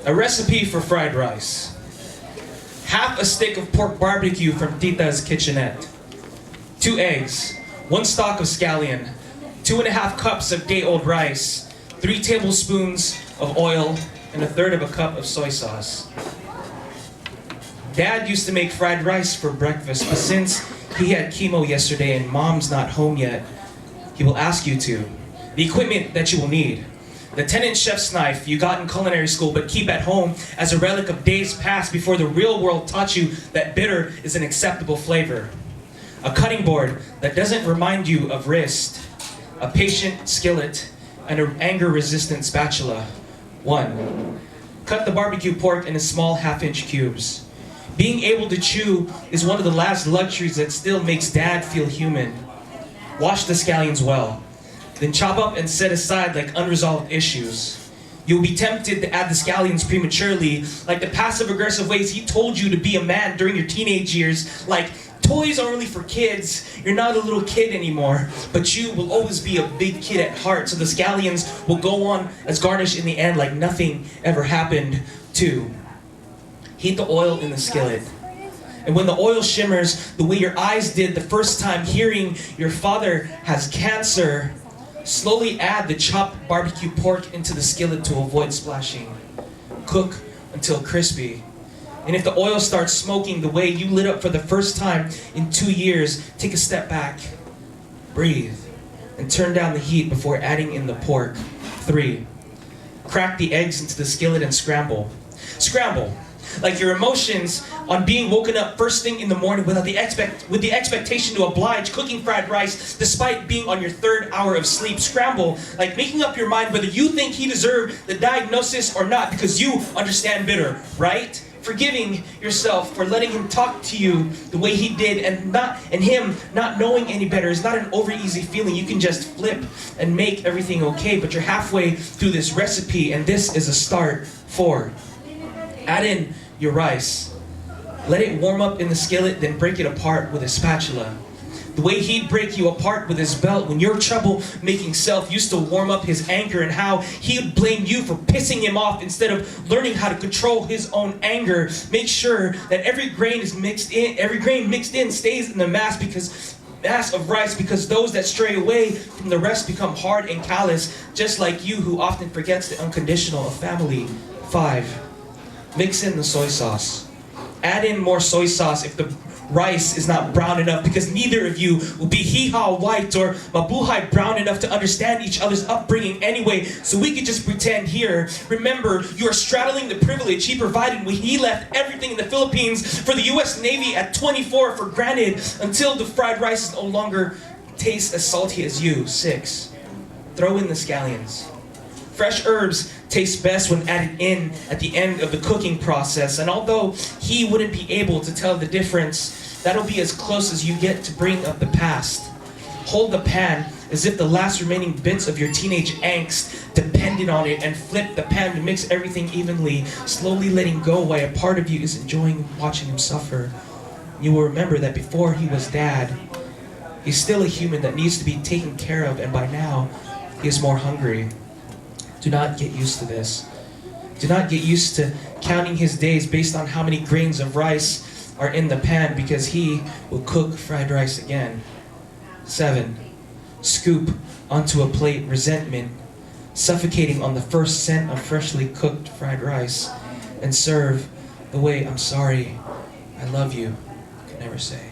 A recipe for fried rice. Half a stick of pork barbecue from Tita's kitchenette. 2 eggs, 1 stalk of scallion, 2.5 cups of day-old rice, 3 tablespoons of oil, and 1/3 of a cup of soy sauce. Dad used to make fried rice for breakfast, but since he had chemo yesterday and Mom's not home yet, he will ask you to. The equipment that you will need. The 10-inch chef's knife you got in culinary school but keep at home as a relic of days past before the real world taught you that bitter is an acceptable flavor. A cutting board that doesn't remind you of wrist. A patient skillet and an anger-resistant spatula. 1. Cut the barbecue pork into small half-inch cubes. Being able to chew is one of the last luxuries that still makes Dad feel human. Wash the scallions well. Then chop up and set aside like unresolved issues. You'll be tempted to add the scallions prematurely, like the passive-aggressive ways he told you to be a man during your teenage years, like toys are only for kids, you're not a little kid anymore, but you will always be a big kid at heart, so the scallions will go on as garnish in the end like nothing ever happened. 2. Heat the oil in the skillet. And when the oil shimmers the way your eyes did the first time hearing your father has cancer, slowly add the chopped barbecue pork into the skillet to avoid splashing. Cook until crispy. And if the oil starts smoking the way you lit up for the first time in 2 years, take a step back, breathe, and turn down the heat before adding in the pork. 3. Crack the eggs into the skillet and scramble. Scramble. Like your emotions on being woken up first thing in the morning with the expectation to oblige cooking fried rice despite being on your 3rd hour of sleep. Scramble like making up your mind whether you think he deserved the diagnosis or not because you understand bitter, right? Forgiving yourself for letting him talk to you the way he did and him not knowing any better is not an over easy feeling. You can just flip and make everything okay, but you're halfway through this recipe and this is a start. 4. Add in your rice. Let it warm up in the skillet, then break it apart with a spatula. The way he'd break you apart with his belt when your trouble-making self used to warm up his anger and how he'd blame you for pissing him off instead of learning how to control his own anger. Make sure that every grain mixed in stays in the mass of rice because those that stray away from the rest become hard and callous, just like you who often forgets the unconditional of family. 5. Mix in the soy sauce. Add in more soy sauce if the rice is not brown enough because neither of you will be hee-haw white or mabuhay brown enough to understand each other's upbringing anyway, so we could just pretend here. Remember, you are straddling the privilege he provided when he left everything in the Philippines for the US Navy at 24 for granted until the fried rice no longer tastes as salty as you. 6. Throw in the scallions. Fresh herbs taste best when added in at the end of the cooking process, and although he wouldn't be able to tell the difference, that'll be as close as you get to bring up the past. Hold the pan as if the last remaining bits of your teenage angst depended on it, and flip the pan to mix everything evenly, slowly letting go while a part of you is enjoying watching him suffer. You will remember that before he was Dad, he's still a human that needs to be taken care of, and by now, he is more hungry. Do not get used to this. Do not get used to counting his days based on how many grains of rice are in the pan because he will cook fried rice again. 7. Scoop onto a plate resentment, suffocating on the first scent of freshly cooked fried rice, and serve the way "I'm sorry, I love you" could never say.